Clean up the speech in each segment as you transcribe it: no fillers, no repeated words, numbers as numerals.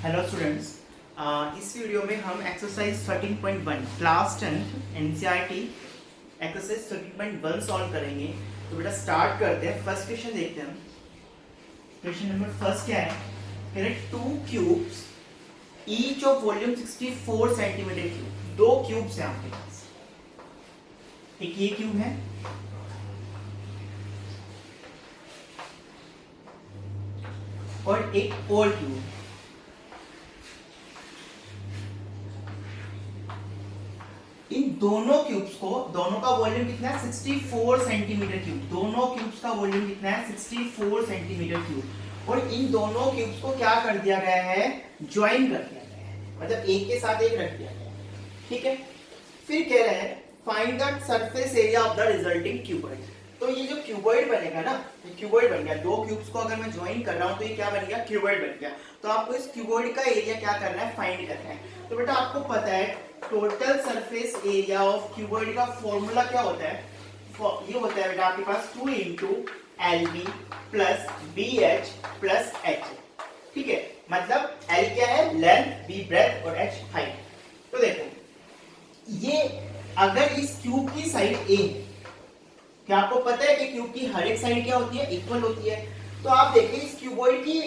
Hello students, इस video में हम exercise 13.1 class 10 NCERT exercise 13.1 solve करेंगे। तो बेटा स्टार्ट करते हैं। फर्स्ट क्वेश्चन देखते हैं हम। क्वेश्चन नंबर फर्स्ट क्या है? कह रहे 2 cubes each of volume 64 centimetre cube. 2 cubes हैं आपके पास, एक ये क्यूब है और एक और क्यूब। इन दोनों क्यूब्स को, दोनों का वॉल्यूम कितना है? 64 सेंटीमीटर क्यूब। दोनों क्यूब्स का वॉल्यूम कितना है? 64 सेंटीमीटर क्यूब। और इन दोनों क्यूब्स को क्या कर दिया गया है? ज्वाइन कर दिया गया है, मतलब एक के साथ एक रख दिया गया है। ठीक है। फिर कह रहे हैं find the surface area of the resulting cuboid. तो ये जो क्यूबॉइड बनेगा ना, ये क्यूबॉइड बन गया। 2 क्यूब्स को अगर मैं ज्वाइन कर रहा हूं तो ये क्या बन गया? क्यूबॉइड बन गया। तो आपको इस क्यूबॉइड का एरिया क्या करना है? फाइंड करना है। तो बेटा आपको पता है total surface area of cuboid का फॉर्मूला क्या होता है? ये होता है बेटा आपके पास 2 into LB plus BH plus H। ठीक है, मतलब L क्या है? लेंथ, B ब्रेथ और H हाइट। तो देखो ये अगर इस क्यूब की साइड A है, क्या आपको पता है कि क्यूब की हर एक साइड क्या होती है? इक्वल होती है। तो आप देखिए इस क्यूबॉइड की,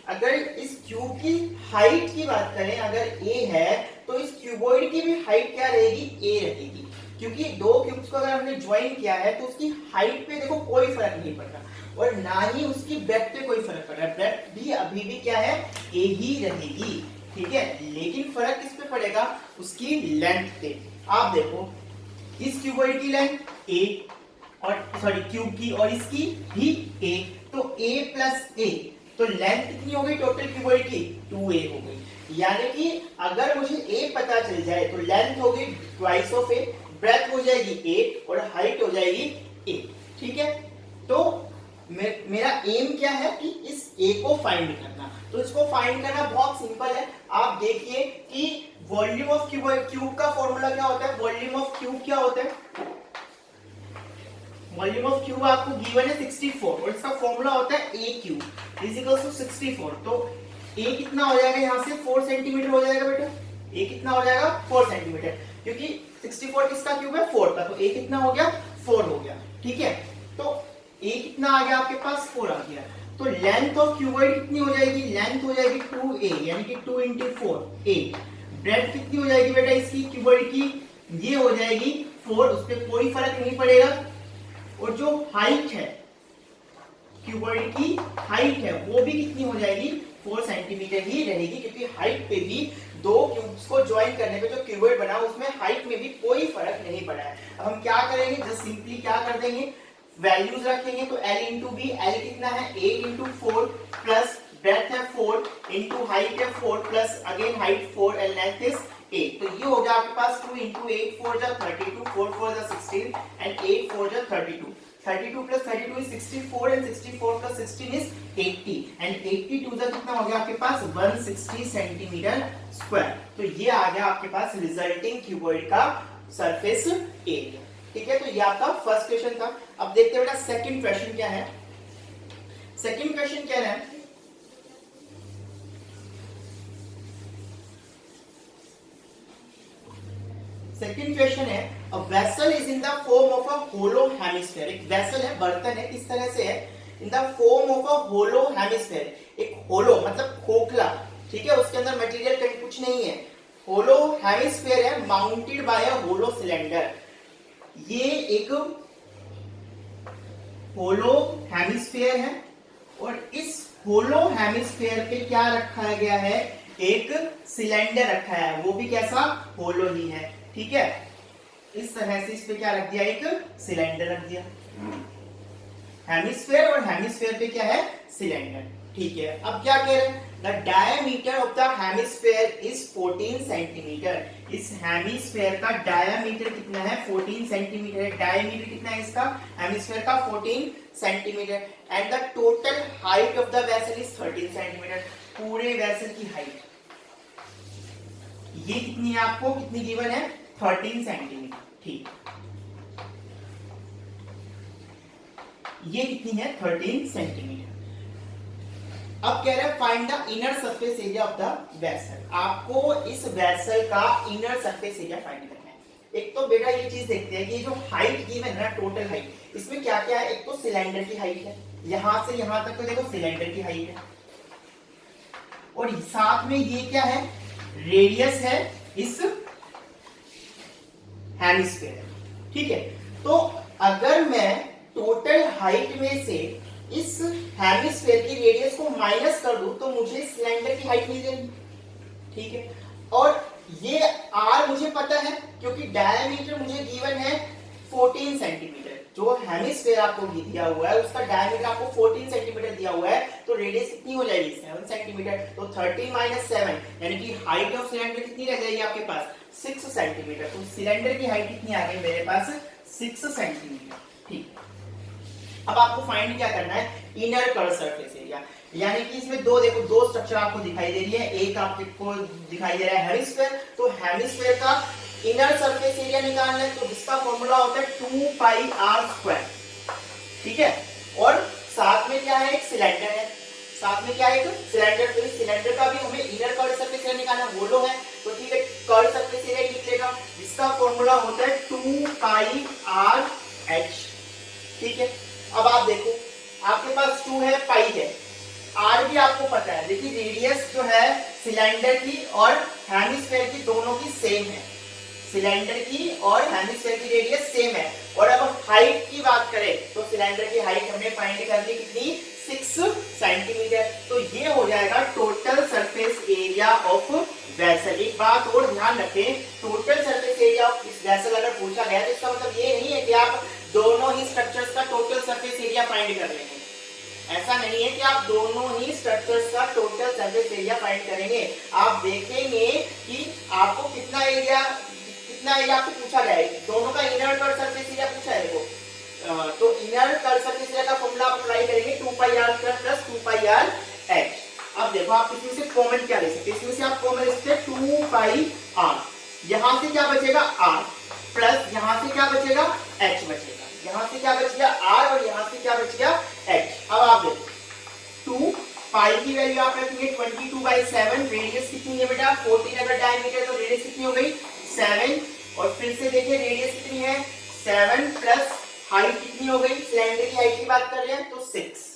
अगर इस क्यूब की हाइट की बात करें, अगर A है तो इस क्यूबॉइड की भी हाइट क्या रहेगी? A रहेगी। क्योंकि 2 क्यूब्स को अगर हमने ज्वाइन किया है तो उसकी हाइट पे देखो कोई फर्क नहीं पड़ रहा और ना ही उसकी ब्रेथ पे कोई फर्क पड़ रहा है। ब्रेथ भी अभी भी क्या है? A ही रहेगी। ठीक है, लेकिन फर्क किस पे पड़ेगा? उसकी लेंथ पे। आप देखो इस क्यूबॉइड की लेंथ A और सॉरी क्यूब की, और इसकी भी A, तो A प्लस A, तो लेंथ कितनी हो गई टोटल क्यूबॉइड की? 2A हो गई। यानी कि अगर मुझे A पता चल जाए तो लेंथ हो गई ट्वाइस ऑफ A, ब्रेथ हो जाएगी 8 और हाइट हो जाएगी 8। ठीक है, तो मेरा एम क्या है कि इस A को फाइंड करना। तो इसको फाइंड करना बहुत सिंपल है। आप देखिए कि वॉल्यूम ऑफ क्यूब का फॉर्मूला क्या होता है? वॉल्यूम ऑफ क्यूब क्या होता है? वॉल्यूम ऑफ क्यूब आपको गिवन है 64 और इसका फॉर्मूला होता है A cube is equal to 64। तो A कितना हो जाएगा? यहाँ से 4 सेंटीमीटर हो जाएगा बेटा। A कितना हो जाएगा? 4 सेंटीमीटर, क्योंकि 64 किसका क्यूब है? 4 का। तो A कितना हो गया? 4 हो गया। ठीक है, तो A कितना आ गया आपके पास? 4 आ गया। तो लेंथ ऑफ क्यूबॉइड कितनी हो जाएगी? लेंथ हो जाएगी 2A, यानी कि 2 इंटू 4 8। ब्रेथ कितनी हो जाएगी बेटा इसकी क्यूबॉइड की? ये हो जाएगी 4, उस पर कोई फर्क नहीं पड़ेगा। और जो हाइट है क्यूबॉइड की, हाइट है वो भी कितनी हो जाएगी? 4 सेंटीमीटर ही रहेगी, क्योंकि हाइट पे भी 2 क्यूब्स को ज्वाइन करने पे जो क्यूबॉइड बना उसमें हाइट में भी कोई फर्क नहीं पड़ा है। अब हम क्या करेंगे? जस्ट सिंपली क्या कर देंगे? वैल्यूज रखेंगे। तो L इंटू बी, L कितना है? 8 इंटू 4 प्लस ब्रेथ है 4 इंटू हाइट है 4 plus again height 4 and length is 8। तो ये हो गया आपके पास 2 इंटू 8 4 जा 32, 4 4 जा 16 एंड 8 4 जा 32। 32 plus 32 is 64 and 64 plus 16 is 80 and 82 जा कितना हो गया आपके पास? 160 सेंटीमीटर स्क्वायर। तो ये आ गया आपके पास रिजल्टिंग क्यूबॉइड का सरफेस एरिया। ठीक है, तो ये आपका फर्स्ट क्वेश्चन था। अब देखते हैं बेटा सेकंड क्वेश्चन क्या है। सेकंड क्वेश्चन क्या है? सेकंड क्वेश्चन है a vessel is in the form of a hollow hemisphere. एक वेसल है, बर्तन है, किस तरह से है? In the form of a hollow hemisphere. एक होलो मतलब खोखला, ठीक है, उसके अंदर मटेरियल कहीं कुछ नहीं है। होलो हेमिस्फीयर है, माउंटेड बाय अ होलो सिलेंडर। ये एक होलो हेमिस्फीयर है और इस होलो हेमिस्फीयर पे क्या रखा गया है? एक सिलेंडर रखा है, वो भी कैसा? होलो ही है। ठीक है, इस तरह से इस पे क्या रख दिया? एक सिलेंडर रख दिया। हेमिस्फीयर और हेमिस्फीयर पे क्या है? सिलेंडर। ठीक है, अब क्या कह रहे हैं? The diameter of the hemisphere is 14 centimetre. इस हेमिस्फीयर का डायमीटर कितना है? 14 सेंटीमीटर है। डायमीटर कितना है इसका? हेमिस्फीयर का 14 centimetre and the total height of the vessel is 13 centimetre. पूरे वेसल की हाइट ये कितनी है? आपको कितनी गिवन है? 13 सेंटीमीटर। ठीक, ये कितनी है? 13 सेंटीमीटर। अब कह रहे हैं find the inner surface area of the vessel. आपको इस वेसल का इनर सरफेस एरिया फाइंड करना है। एक तो बेटा ये चीज देखते हैं कि जो हाइट गिवन है ना, टोटल हाइट, इसमें क्या क्या है। एक तो सिलेंडर की हाइट है, यहां से यहां तक तो देखो सिलेंडर की हाइट है, और साथ में ये क्या है, रेडियस है इस हेमिस्फीयर। ठीक है, तो अगर मैं टोटल हाइट में से इस हेमिस्फीयर की रेडियस को माइनस कर दूं तो मुझे सिलेंडर की हाइट मिल जाएगी। ठीक है, और ये r मुझे पता है क्योंकि डायमीटर मुझे गिवन है 14 सेंटीमीटर। जो हेमिस्फीयर आपको दिया हुआ है उसका डायमीटर आपको 14 सेंटीमीटर दिया हुआ है, तो रेडियस कितनी हो जाएगी 7 सेंटीमीटर। तो 13 माइनस 7 यानी कि हाइट ऑफ सिलेंडर कितनी रह जाएगी आपके पास 6 सेंटीमीटर। तो सिलेंडर की हाइट कितनी आ गई मेरे पास 6 सेंटीमीटर। ठीक, अब आपको फाइंड क्या करना है, इनर कर्व सरफेस एरिया। यानी कि इसमें दो देखो, दो स्ट्रक्चर आपको दिखाई दे रही है, एक आपको दिखाई दे रहा है हेमिस्फीयर, तो हेमिस्फीयर का इनर सरफेस एरिया निकालना है, तो जिसका फॉर्मूला होता है 2 पाई आर स्क्वायर। ठीक है, और साथ में क्या है, एक सिलेंडर है, साथ में क्या है, एक सिलेंडर। तो इस सिलेंडर का भी हमें इनर कर्व सरफेस एरिया निकालना है, बोलो है, तो ठीक है, कर्व सरफेस एरिया लिख लेगा, जिसका फॉर्मूला होता है 2 पाई आर एच। ठीक है, अब आप देखो आपके पास 2 है, पाई है, आर भी आपको पता है। देखिए रेडियस जो है सिलेंडर की और हेमिस्फीयर की दोनों की सेम है, सिलेंडर की और हेमिस्फीयर की रेडियस सेम है। और अब हम हाइट की बात करें तो सिलेंडर की हाइट हमने फाइंड कर ली कितनी 6 सेंटीमीटर। तो ये हो जाएगा total surface area of vessel. एक बात और ध्यान रखें, टोटल सरफेस एरिया ऑफ इस वेसल अगर पूछा गया तो इसका मतलब ये नहीं है कि आप दोनों ही स्ट्रक्चर्स का टोटल सरफेस एरिया फाइंड कर लेंगे। ऐसा नहीं है कि आप दोनों ही स्ट्रक्चर्स का टोटल सरफेस एरिया फाइंड करेंगे। आप देखेंगे कि आपको कितना एरिया आपको पूछा गया है, दोनों का इनर कर्व सरफेस एरिया पूछा है। देखो तो इनर कर्व सरफेस एरिया का फॉर्मूला आप अप्लाई करेंगे 2 पाई r स्क्वायर प्लस 2 पाई r h। अब देखो आप इसमें से कॉमन क्या ले सकते हैं, इसमें से आप कॉमन ले सकते हैं 2 पाई r, यहां से क्या बचेगा r, प्लस यहां से क्या बचेगा h बचेगा, यहां से क्या बच गया r और यहां से क्या बच गया h। अब आप देखो 2 पाई की वैल्यू आप रखेंगे 22/7, रेडियस कितनी है बेटा 14 अगर डायमीटर, तो रेडियस कितनी हो गई 7, और फिर से देखिए रेडियस कितनी है 7 प्लस हाइट कितनी हो गई, सिलेंडर की हाइट की बात कर रहे हैं तो 6।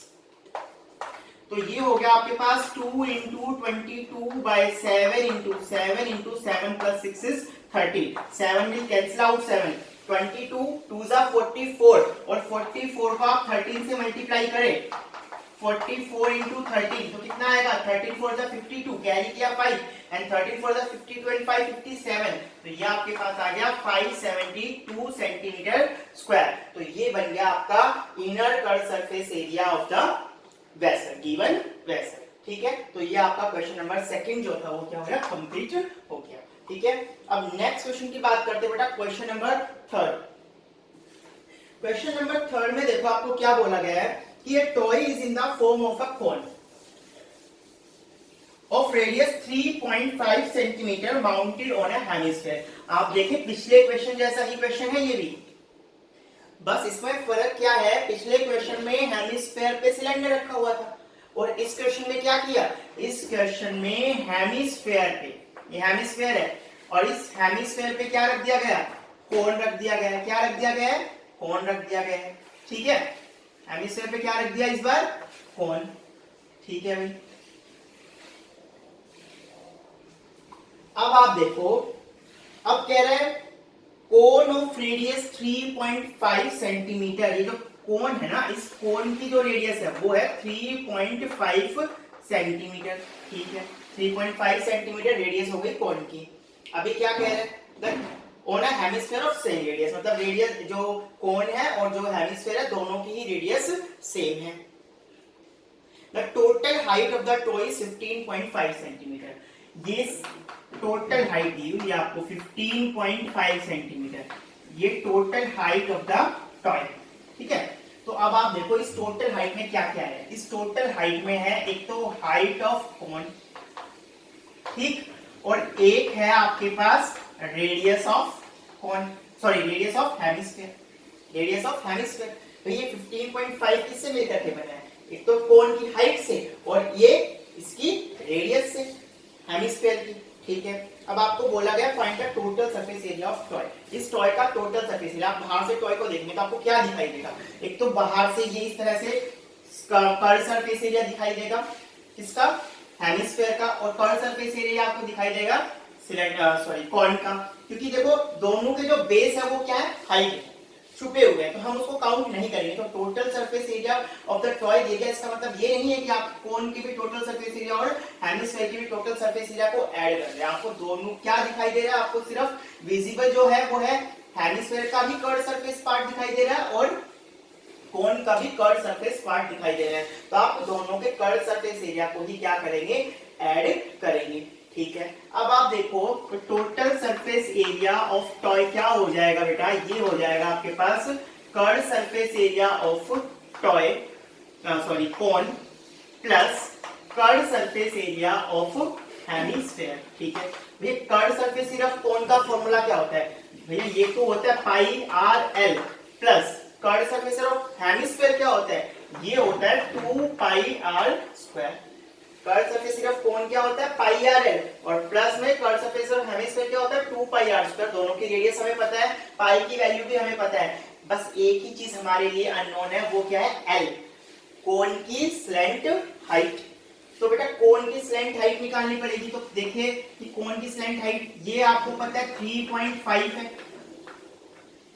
तो ये हो गया आपके पास 2 into 22/7 into 7 into 7 plus 6 is 30। 7 will cancel out 7, 22 2 जा 44, और 44 को आप 13 से मल्टीप्लाई करें, 44 इंटू 13 तो कितना आएगा 13 4 जा 52, कैरी किया 5, एंड 13 4 जा 52 एंड 5 57, तो ये आपके पास आ गया 572 सेंटीमीटर स्क्वायर। तो ये बन गया आपका inner curve surface area of the vessel, given vessel. ठीक है, तो ये आपका क्वेश्चन नंबर 2 जो था वो क्या हो गया, कंप्लीट हो गया। ठीक है, अब नेक्स्ट क्वेश्चन की बात करते हैं बेटा, क्वेश्चन नंबर 3। क्वेश्चन नंबर 3 में देखो आपको क्या बोला गया है कि a toy is in the form of a cone of radius 3.5 centimeter mounted on a hemisphere। आप देखें पिछले क्वेश्चन जैसा ही क्वेश्चन है ये भी, बस इसमें फर्क क्या है, पिछले क्वेश्चन में हेमिस्फीयर पे सिलेंडर रखा हुआ था, और इस क्वेश्चन में क्या किया, इस क्वेश्चन में हेमिस्फीयर पे, ये हेमिस्फीयर है और इस हेमिस्फीयर पे क्या रख दिया गया, कोन रख दिया गया है। क्या रख दिया गया है, कोन रख दिया गया है। ठीक है, हेमिस्फीयर पे क्या रख दिया इस बार, कोन। ठीक है भाई, अब आप देखो, अब कह रहे हैं कोन ऑफ रेडियस 3.5 सेंटीमीटर। ये जो कोन है ना, इस कोन की जो रेडियस है वो है 3.5 सेंटीमीटर। ठीक है, 3.5 सेंटीमीटर रेडियस हो गई कोन की। अभी क्या कह रहे हैं, on a hemisphere of same radius, मतलब रेडियस जो कोन है और जो हेमिस्फीयर है दोनों की ही रेडियस सेम है। The total height of the toy is 15.5 centimetre. ये टोटल हाइट दी हुई है आपको 15.5 सेंटीमीटर, ये total height of the toy. ठीक है, तो अब आप देखो इस टोटल हाइट में क्या क्या है। इस टोटल हाइट में है एक तो हाइट ऑफ कोन, ठीक, और एक है आपके पास radius of cone, sorry radius of hemisphere, radius of hemisphere. तो ये 15.5 किससे मिलकर के बना है, एक तो कोन की हाइट से और ये इसकी रेडियस से, हेमिस्फीयर की। ठीक है, अब आपको बोला गया find the total surface area of toy. इस टॉय का टोटल सरफेस एरिया, आप बाहर से टॉय को देखेंगे तो आपको क्या दिखाई देगा? एक तो बाहर से ये इस तरह से कर्व सरफेस एरिया दिखाई देगा, किसका? हेमिस्फीयर का। और कर्व सरफेस एरिया आपको दिखाई देगा कॉर्न का, क्योंकि देखो दोनों के जो बेस है वो क्या है? हाइट है, छुपे हुए हैं, तो हम उसको काउंट नहीं करेंगे। तो total surface area of the toy दिया गया, इसका मतलब ये नहीं है कि आप कोन की भी टोटल सरफेस एरिया और हेमिस्फीयर की भी टोटल सरफेस एरिया को ऐड कर रहे हैं। आपको दोनों क्या दिखाई दे रहा है? आपको सिर्फ विजिबल जो है वो है हेमिस्फीयर का भी कर्व सरफेस पार्ट दिखाई दे रहा है और कोन का भी कर्व सरफेस पार्ट दिखाई दे रहा है। तो आप दोनों के कर्व सरफेस एरिया को ही क्या करेंगे? ऐड करेंगे। ठीक है, अब आप देखो total surface area of toy क्या हो जाएगा बेटा? ये हो जाएगा आपके पास curve surface area of toy cone plus curve surface area of hemisphere. ठीक है भैया, curve surface area of cone का फॉर्मूला क्या होता है भैया? ये तो होता है pi r l plus curve surface area of hemisphere क्या होता है? ये होता है 2 pi r square. Curve surface area of cone क्या होता है? पाई आर एल, और प्लस में कर्व सरफेस ऑफ हेमिस्फीयर क्या होता है? 2 पाई आर स्क्वायर। दोनों की रेडियस हमें पता है, पाई की वैल्यू भी हमें पता है, बस एक ही चीज हमारे लिए अननोन है, वो क्या है? एल, कोन की स्लैंट हाइट। तो बेटा कोन की स्लैंट हाइट निकालनी पड़ेगी। तो देखिए कि कोन की स्लैंट हाइट ये आपको पता है 3.5 है,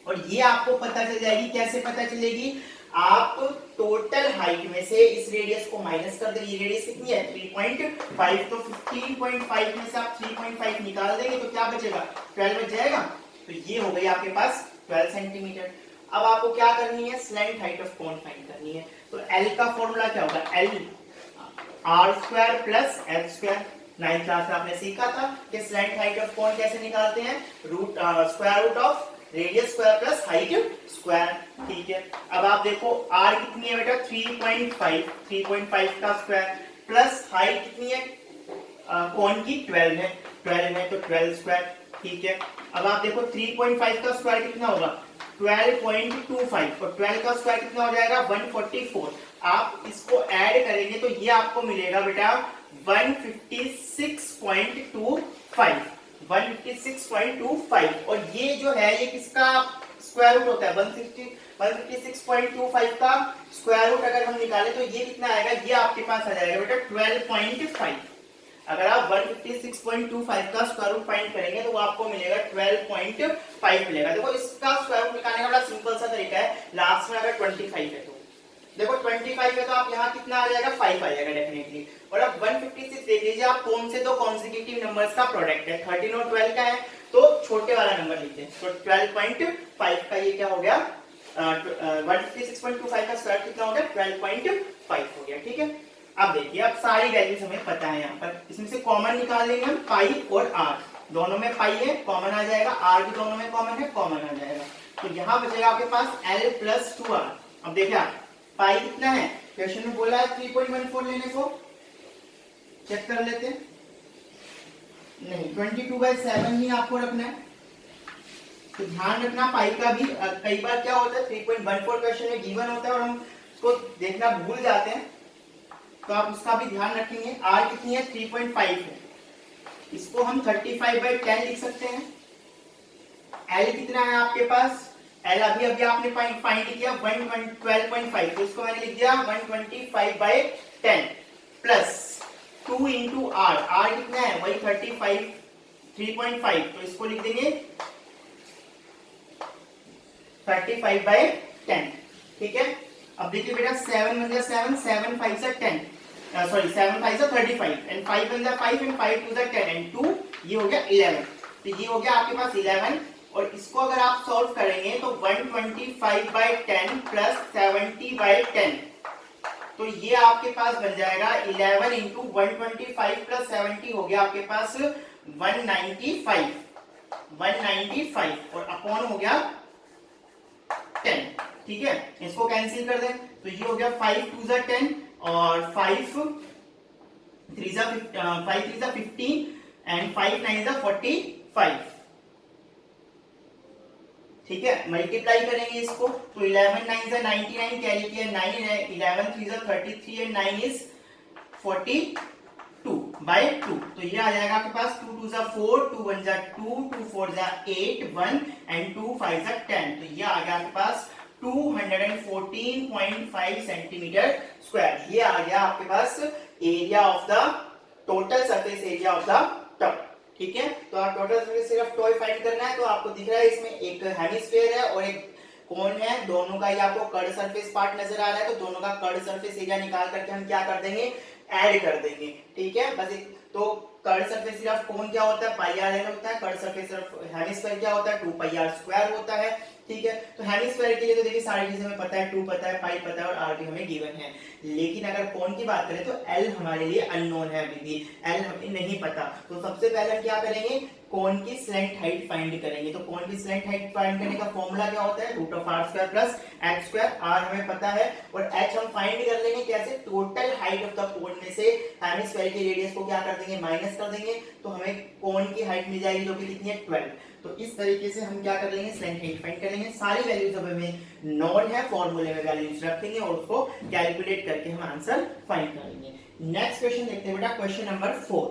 और ये आपको पता चल जाएगी। कैसे पता चलेगी? आप टोटल हाइट में से इस रेडियस को माइनस कर देंगे। ये रेडियस कितनी है? 3.5। तो 15.5 में से आप 3.5 निकाल देंगे तो क्या बचेगा? 12 बच जाएगा। तो ये हो गई आपके पास 12 सेंटीमीटर। अब आपको क्या करनी है? Slant height of cone find करनी है। तो एल का फॉर्मूला क्या होगा? L R square plus L square. 9th class में आपने सीखा था कि स्लैंट हाइट ऑफ कोन कैसे निकालते हैं? Square root of radius square plus height square. ठीक है, अब आप देखो r कितनी है बेटा? 3.5, 3.5 का स्क्वायर प्लस हाइट कितनी है कोन की? 12 है, 12 है तो 12 स्क्वायर। ठीक है, अब आप देखो 3.5 का स्क्वायर कितना होगा? 12.25, और 12 का स्क्वायर कितना हो जाएगा? 144। आप इसको ऐड करेंगे तो ये आपको मिलेगा बेटा 156.25, 156.25। और ये जो है ये किसका स्क्वायर रूट होता है? 156.25 का स्क्वायर रूट अगर हम निकालें तो ये कितना आएगा? ये आपके पास आ जाएगा बेटा 12.5। अगर आप 156.25 का स्क्वायर रूट फाइंड करेंगे तो वो आपको मिलेगा 12.5 मिलेगा। देखो इसका स्क्वायर रूट निकालने का बड़ा सिंपल सा तरीका है। लास्ट में अगर 25 है तो देखो 25 है तो आप यहाँ कितना आ जाएगा? 5 आ जाएगा डेफिनेटली। और अब 156 देख लीजिए आप, कौन से दो कॉन्सेक्यूटिव नंबर्स का प्रोडक्ट है? 13 और 12 का है, तो छोटे वाला नंबर लीजिए। तो 12.5 का ये क्या हो गया? 156.25 का स्क्वायर कितना हो गया? 12.5 हो गया। ठीक है, अब देखिए अब सारी वैल्यूज हमें पता है। यहाँ पर इसमें से कॉमन निकाल लेंगे हम, पाई और आर। दोनों में पाई है, कॉमन आ जाएगा, आर भी दोनों में कॉमन है, कॉमन आ जाएगा। तो यहाँ बचेगा आपके पास एल प्लस 2r। अब देखिए पाई कितना है? क्वेश्चन में बोला है 3.14 लेने को, चेक कर लेते हैं। नहीं, 22/7 ही आपको रखना है। तो ध्यान रखना पाई का भी कई बार क्या होता है 3.14 क्वेश्चन में गिवन होता है और हम उसको देखना भूल जाते हैं, तो आप उसका भी ध्यान रखेंगे। आर कितनी है? 3.5 है, इसको हम 35/10 लिख सकते हैं। एल कितना है आपके पास? एल अभी अभी आपने फाइंड किया 12.5, तो इसको मैंने लिख दिया 125/10 प्लस 2 इंटू आर। आर कितना है? वही 3.5, तो इसको लिख देंगे 35/10। ठीक है, अब देखिए बेटा 7 बन गया 7, 7 5 से 10, सॉरी 7 5 से 35, एंड 5 बन गया 5, एंड 5 2 से 10, एंड 2 ये हो गया 11। तो ये हो गया आपके पास 11, और इसको अगर आप सॉल्व करेंगे तो 125/10 प्लस 70/10, तो ये आपके पास बन जाएगा 11 इंटू 125 प्लस 70 हो गया आपके पास 195, और अपॉन हो गया 10। ठीक है, इसको कैंसिल कर दें तो ये हो गया 5 2 जा 10 और 5 3 जा 15 एंड 5 9 जा 45। ठीक है, मल्टीप्लाई करेंगे इसको तो 11 9 से 99, कैरी किया 9 है, 11 3 से 33 एंड 9 इज 42 बाय 2। तो ये आ जाएगा आपके पास 2 2 जा 4, 2 1 जा 2, 2 4 जा 8, 1 एंड 2 5 जा 10। तो ये आ गया आपके पास 214.5 सेंटीमीटर स्क्वायर। ये आ गया आपके पास area of the total surface area of the tub. ठीक है, तो आप टोटल सरफेस सिर्फ टॉय फाइंड करना है। तो आपको दिख रहा है इसमें एक हेमिस्फीयर है और एक कोन है, दोनों का ही आपको कर्ड सरफेस पार्ट नजर आ रहा है। तो दोनों का कर्ड सरफेस एरिया निकाल करके हम क्या कर देंगे, ऐड कर देंगे। ठीक है, बस तो curved surface area of cone क्या होता है, पाई आर एल होता है। कर्ड सरफेस ऑफ हेमिस्फीयर क्या होता है, 2 पाई आर स्क्वायर होता है। ठीक है, तो हेमिस्फीयर के लिए तो देखिए सारी चीजें हमें पता है, 2 पता है, पाई पता है और आर भी हमें गिवन है। लेकिन अगर कोन की बात करें तो एल हमारे लिए अननोन है, अभी भी एल हमें नहीं पता। तो सबसे पहले हम क्या करेंगे, कोन की स्लैंट हाइट फाइंड करेंगे। तो कोन की स्लैंट हाइट फाइंड करने का फॉर्मूला क्या होता है, root of R square plus H square. R हमें पता है और एच हम फाइंड कर लेंगे कैसे, total height of the cone में से हेमिस्फीयर की रेडियस को क्या कर देंगे, माइनस कर देंगे। तो हमें कोन की हाइट मिल जाएगी जो कि कितनी है, 12। तो इस तरीके से हम क्या कर लेंगे, स्लैंट हाइट फाइंड कर लेंगे। सारी वैल्यूज अब हमें नॉन है, फॉर्मूले में वैल्यूज रख देंगे और उसको कैलकुलेट करके हम आंसर फाइंड करेंगे। नेक्स्ट क्वेश्चन देखते हैं बेटा, क्वेश्चन नंबर 4।